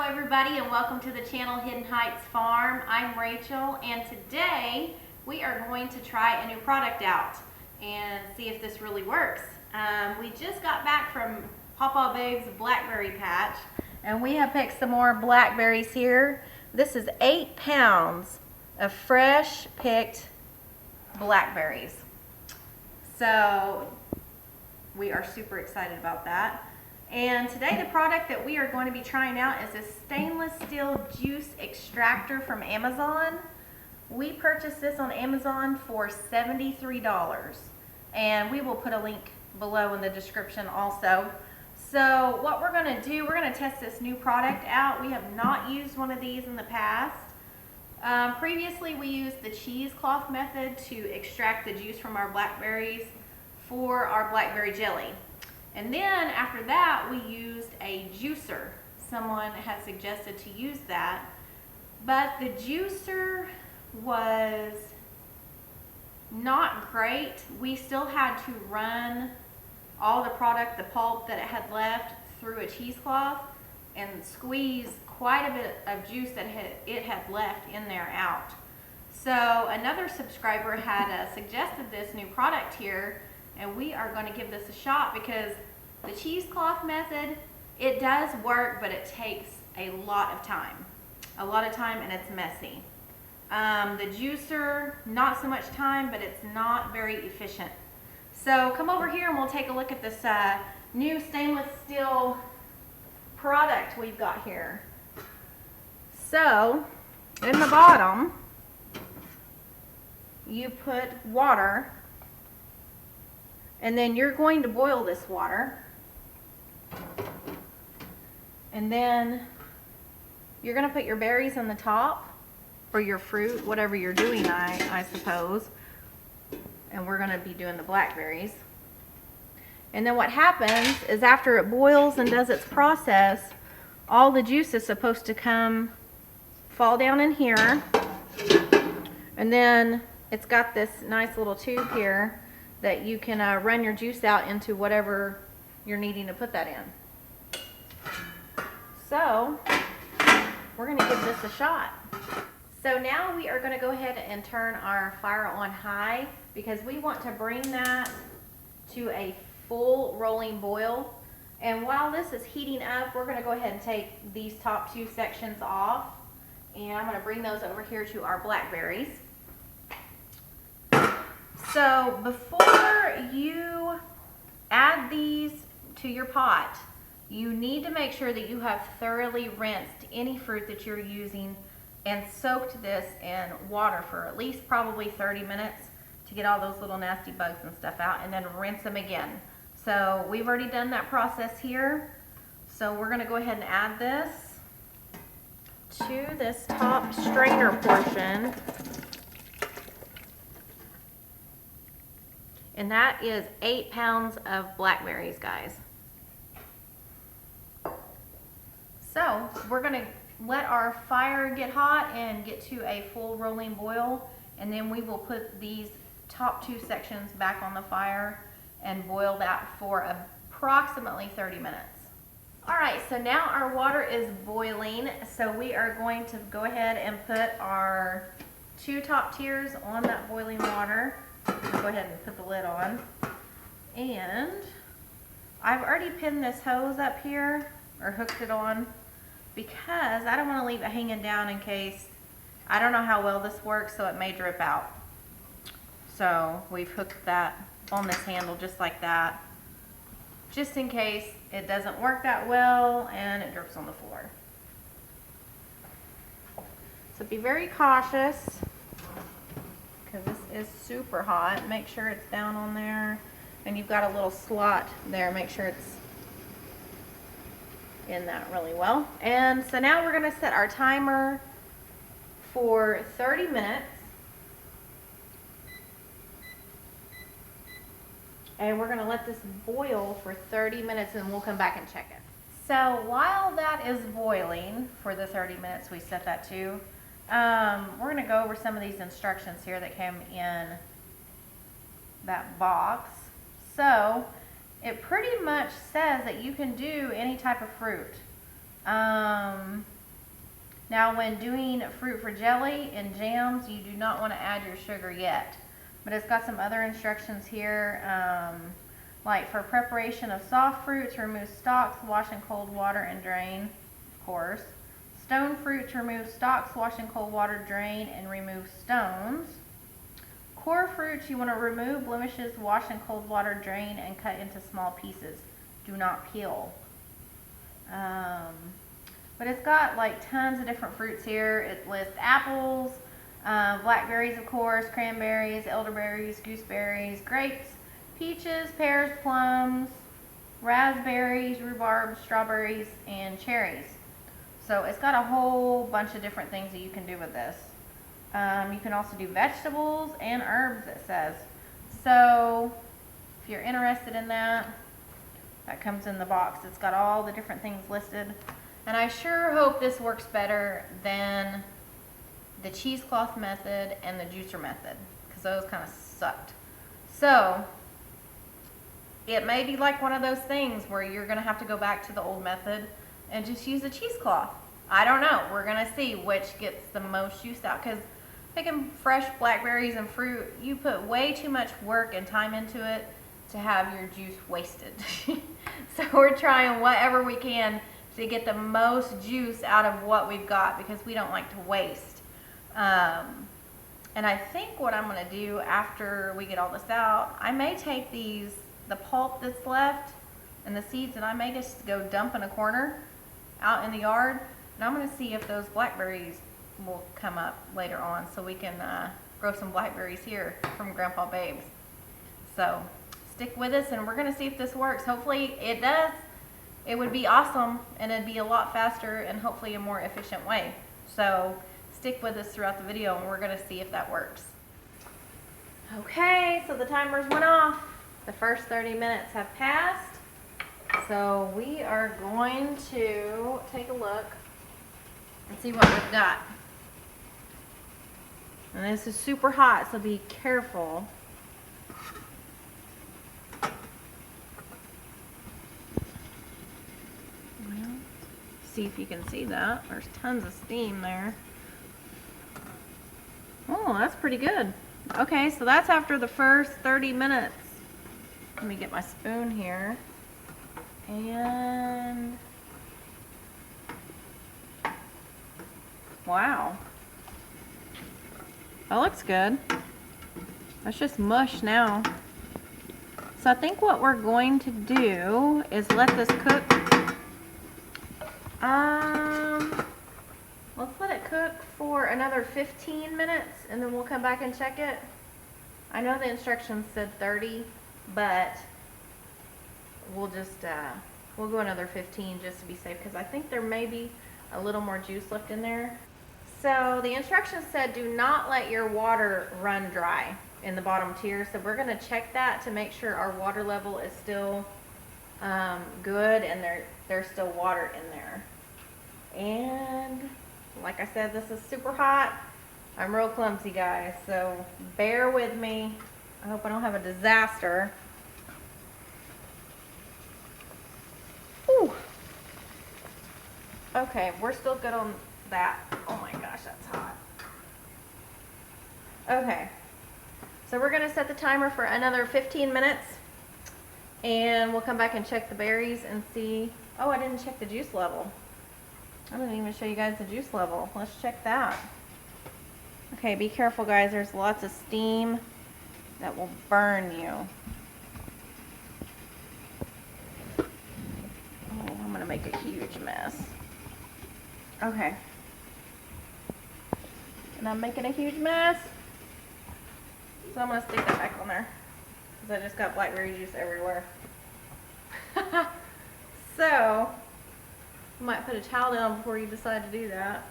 everybody, and welcome to the channel Hidden Heights Farm. I'm Rachel, and today we are going to try a new product out and see if this really works. We just got back from Pawpaw Big's blackberry patch, and we have picked some more blackberries here. This is 8 pounds of fresh picked blackberries. So we are super excited about that. And today the product that we are going to be trying out is a stainless steel juice extractor from Amazon. We purchased this on Amazon for $73, and we will put a link below in the description also. So what we're going to do, we're going to test this new product out. We have not used one of these in the past. Previously we used the cheesecloth method to extract the juice from our blackberries for our blackberry jelly. And then after that, we used a juicer. Someone had suggested to use that, but the juicer was not great. We still had to run all the product, the pulp that it had left, through a cheesecloth and squeeze quite a bit of juice that it had left in there out. So another subscriber had suggested this new product here, and we are going to give this a shot because the cheesecloth method, it does work, but it takes a lot of time. And it's messy. The juicer, not so much time, but it's not very efficient. So come over here and we'll take a look at this new stainless steel product we've got here. So in the bottom, you put water, and then you're going to boil this water. And then you're going to put your berries on the top, or your fruit, whatever you're doing, I suppose. And we're going to be doing the blackberries. And then what happens is after it boils and does its process, all the juice is supposed to fall down in here. And then it's got this nice little tube here that you can run your juice out into whatever you're needing to put that in. So we're going to give this a shot. So now we are going to go ahead and turn our fire on high because we want to bring that to a full rolling boil. And while this is heating up, we're going to go ahead and take these top 2 sections off, and I'm going to bring those over here to our blackberries. So before you add these to your pot, you need to make sure that you have thoroughly rinsed any fruit that you're using and soaked this in water for at least probably 30 minutes to get all those little nasty bugs and stuff out, and then rinse them again. So we've already done that process here. So we're going to go ahead and add this to this top strainer portion. And that is 8 pounds of blackberries, guys. So we're going to let our fire get hot and get to a full rolling boil, and then we will put these top 2 sections back on the fire and boil that for approximately 30 minutes. Alright, so now our water is boiling, so we are going to go ahead and put our 2 top tiers on that boiling water. Go ahead and put the lid on, and I've already pinned this hose up here, or hooked it on, because I don't want to leave it hanging down in case, I don't know how well this works, so it may drip out. So we've hooked that on this handle just like that, just in case it doesn't work that well and it drips on the floor. So be very cautious, because this is super hot. Make sure it's down on there, and you've got a little slot there. Make sure it's in that really well. And so now we're going to set our timer for 30 minutes. And we're going to let this boil for 30 minutes, and we'll come back and check it. So while that is boiling for the 30 minutes we set that to, we're going to go over some of these instructions here that came in that box. So it pretty much says that you can do any type of fruit. Now when doing fruit for jelly and jams, you do not want to add your sugar yet. But it's got some other instructions here, like for preparation of soft fruits, remove stalks, wash in cold water and drain, of course. Stone fruits, remove stalks, wash in cold water, drain, and remove stones. Core fruits, you want to remove blemishes, wash in cold water, drain, and cut into small pieces. Do not peel. But it's got like tons of different fruits here. It lists apples, blackberries, of course, cranberries, elderberries, gooseberries, grapes, peaches, pears, plums, raspberries, rhubarb, strawberries, and cherries. So it's got a whole bunch of different things that you can do with this. You can also do vegetables and herbs, it says. So if you're interested in that, that comes in the box. It's got all the different things listed. And I sure hope this works better than the cheesecloth method and the juicer method, because those kind of sucked. So it may be like one of those things where you're going to have to go back to the old method and just use a cheesecloth. I don't know. We're going to see which gets the most juice out, because picking fresh blackberries and fruit, you put way too much work and time into it to have your juice wasted. So we're trying whatever we can to get the most juice out of what we've got, because we don't like to waste. And I think what I'm going to do after we get all this out, I may take the pulp that's left and the seeds, and I may just go dump in a corner out in the yard, and I'm going to see if those blackberries will come up later on, so we can grow some blackberries here from Grandpa Babe's. So stick with us, and we're going to see if this works. Hopefully it does. It would be awesome, and it'd be a lot faster and hopefully a more efficient way. So stick with us throughout the video, and we're going to see if that works. Okay, so the timers went off. The first 30 minutes have passed. So we are going to take a look and see what we've got. And this is super hot, so be careful. See if you can see that. There's tons of steam there. Oh, that's pretty good. Okay, so that's after the first 30 minutes. Let me get my spoon here. And wow. That looks good. That's just mush now. So I think what we're going to do is let this cook. Let's let it cook for another 15 minutes, and then we'll come back and check it. I know the instructions said 30, but we'll just we'll go another 15 just to be safe, because I think there may be a little more juice left in there. So the instructions said do not let your water run dry in the bottom tier, so we're going to check that to make sure our water level is still good and there's still water in there. And like I said, this is super hot. I'm real clumsy, guys, so bear with me. I hope I don't have a disaster. Whew. Okay, we're still good on that. Oh my gosh, that's hot. Okay, so we're gonna set the timer for another 15 minutes, and we'll come back and check the berries and see. Oh, I didn't check the juice level. I didn't even show you guys the juice level. Let's check that. Okay, be careful, guys. There's lots of steam that will burn you. Oh, I'm gonna make a huge mess. Okay. And I'm making a huge mess. So I'm gonna stick that back on there, because I just got blackberry juice everywhere. So you might put a towel down before you decide to do that.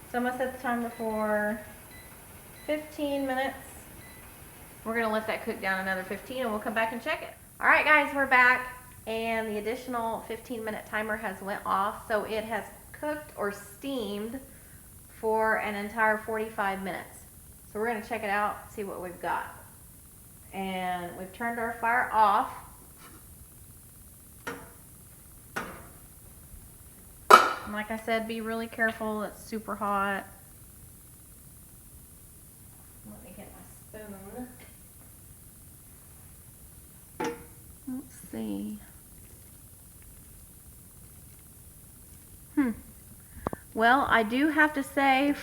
So I'm gonna set the timer for 15 minutes. We're gonna let that cook down another 15, and we'll come back and check it. All right, guys, we're back, and the additional 15-minute timer has went off, so it has cooked or steamed for an entire 45 minutes. So we're gonna check it out, see what we've got. And we've turned our fire off. And like I said, be really careful. It's super hot. Let me get my spoon. Let's see. Well, I do have to say,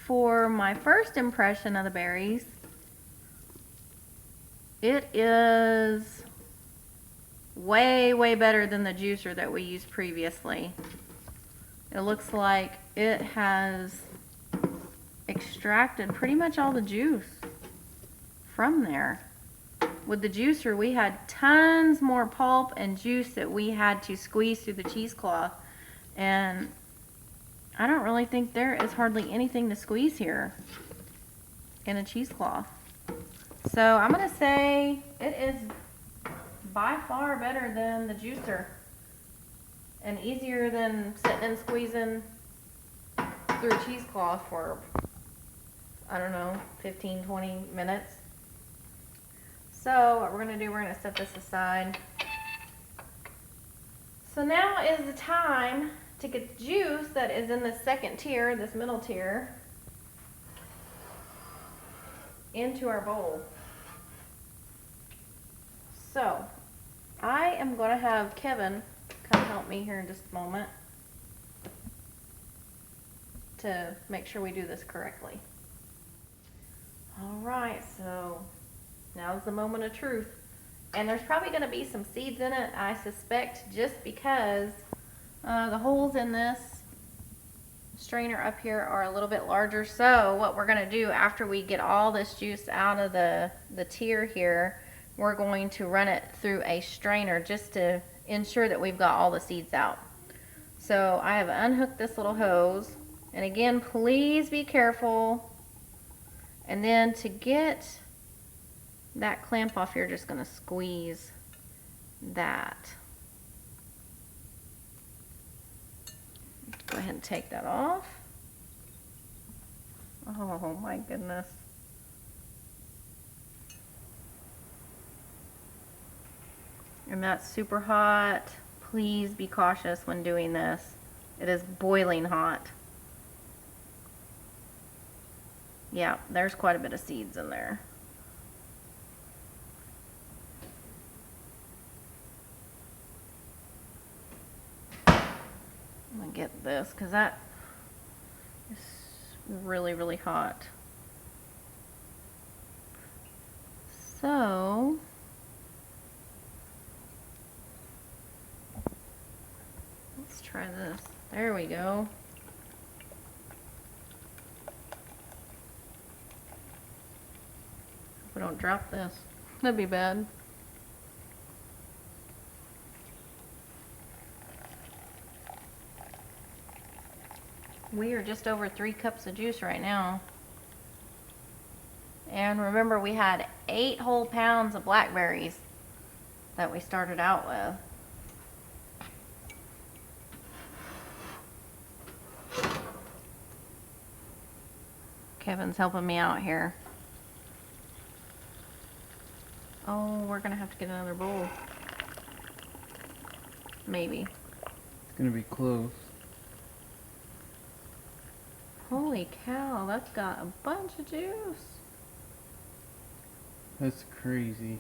for my first impression of the berries, it is way, way better than the juicer that we used previously. It looks like it has extracted pretty much all the juice from there. With the juicer, we had tons more pulp and juice that we had to squeeze through the cheesecloth, and I don't really think there is hardly anything to squeeze here in a cheesecloth. So I'm gonna say it is by far better than the juicer and easier than sitting and squeezing through a cheesecloth for, I don't know, 15, 20 minutes. So what we're gonna do, we're gonna set this aside. So now is the time to get the juice that is in the second tier, this middle tier, into our bowl. So I am going to have Kevin come help me here in just a moment to make sure we do this correctly. Alright, so now's the moment of truth. And there's probably going to be some seeds in it, I suspect, just because the holes in this strainer up here are a little bit larger. So what we're going to do after we get all this juice out of the tier here, we're going to run it through a strainer just to ensure that we've got all the seeds out. So I have unhooked this little hose, and again, please be careful. And then to get that clamp off, you're just going to squeeze that. Go ahead and take that off. Oh my goodness. And that's super hot. Please be cautious when doing this. It is boiling hot. Yeah, there's quite a bit of seeds in there. I'm gonna get this because that is really, really hot. So let's try this. There we go. Hope we don't drop this. That'd be bad. We are just over 3 cups of juice right now. And remember, we had 8 whole pounds of blackberries that we started out with. Kevin's helping me out here. Oh, we're gonna have to get another bowl. Maybe. It's gonna be close. Holy cow, that's got a bunch of juice. That's crazy.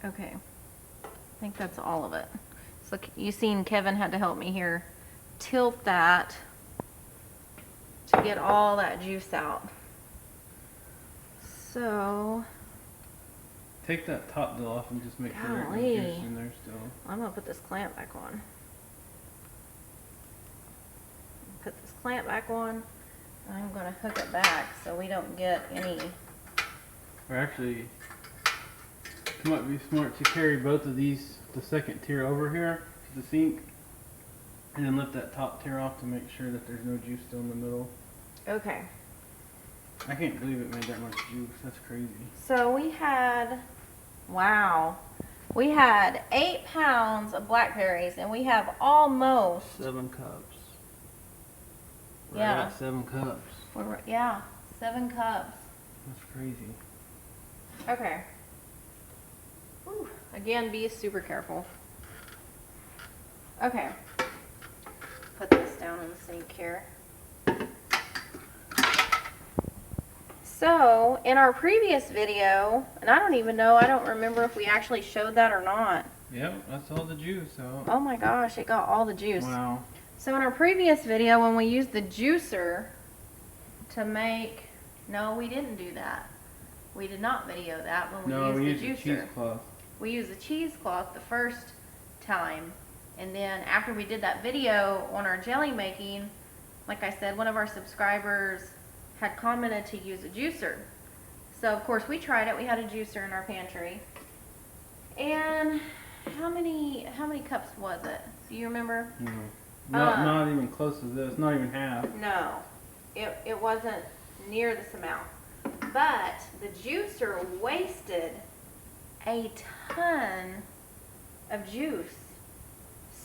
Okay, I think that's all of it. So you seen Kevin had to help me here tilt that to get all that juice out. So Take that top deal off and just make sure there's no golly, juice in there still. I'm gonna put this clamp back on. Put this clamp back on. I'm gonna hook it back so we don't get any. Or actually, it might be smart to carry both of these, the second tier over here to the sink, and then lift that top tier off to make sure that there's no juice still in the middle. Okay. I can't believe it made that much juice. That's crazy. So we had, wow, we had 8 pounds of blackberries, and we have almost 7 cups. Right Yeah. at 7 cups. Yeah, 7 cups. That's crazy. Okay. Whew. Again, be super careful. Okay. Put this down in the sink here. So, in our previous video, and I don't remember if we actually showed that or not. Yep, that's all the juice out. Oh my gosh, it got all the juice. Wow. So in our previous video, when we used the juicer to make, no, we didn't do that. We did not video that when we used the juicer. Cheesecloth. We used the cheesecloth the first time. And then after we did that video on our jelly making, like I said, one of our subscribers had commented to use a juicer. So of course we tried it. We had a juicer in our pantry. And how many cups was it? Do you remember? No. Not even close to this. Not even half. No. It wasn't near this amount. But the juicer wasted a ton of juice.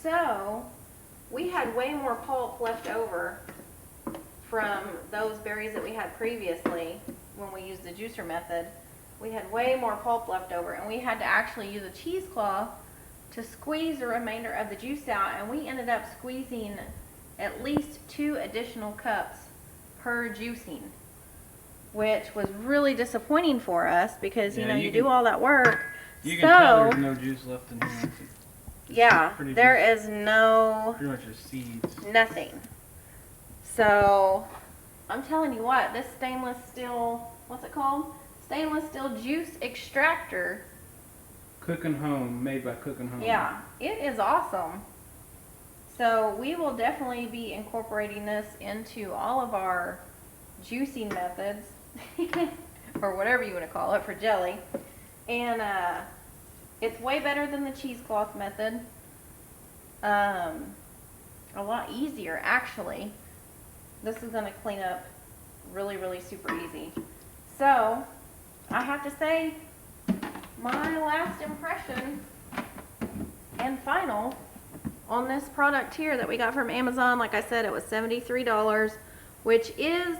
So we had way more pulp left over from those berries that we had previously when we used the juicer method. We had way more pulp left over, and we had to actually use a cheesecloth to squeeze the remainder of the juice out, and we ended up squeezing at least 2 additional cups per juicing, which was really disappointing for us because you do all that work. You can tell there's no juice left in here. Yeah, there is no, pretty much just seeds. Nothing. So I'm telling you what, this stainless steel, what's it called? Stainless steel juice extractor. Cooking Home, made by Cooking Home. Yeah, it is awesome. So we will definitely be incorporating this into all of our juicing methods, or whatever you want to call it, for jelly. And it's way better than the cheesecloth method. A lot easier, actually. This is going to clean up really, really super easy. So I have to say, my last impression and final on this product here that we got from Amazon, like I said, it was $73, which is,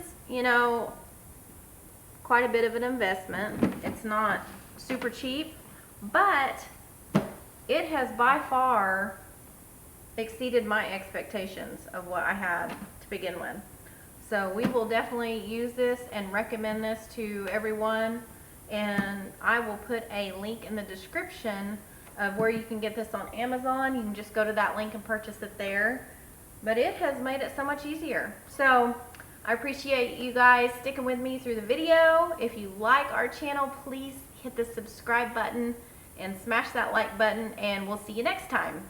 quite a bit of an investment. It's not super cheap, but it has by far exceeded my expectations of what I had to begin with. So we will definitely use this and recommend this to everyone. And I will put a link in the description of where you can get this on Amazon. You can just go to that link and purchase it there. But it has made it so much easier. So I appreciate you guys sticking with me through the video. If you like our channel, please hit the subscribe button and smash that like button, and we'll see you next time.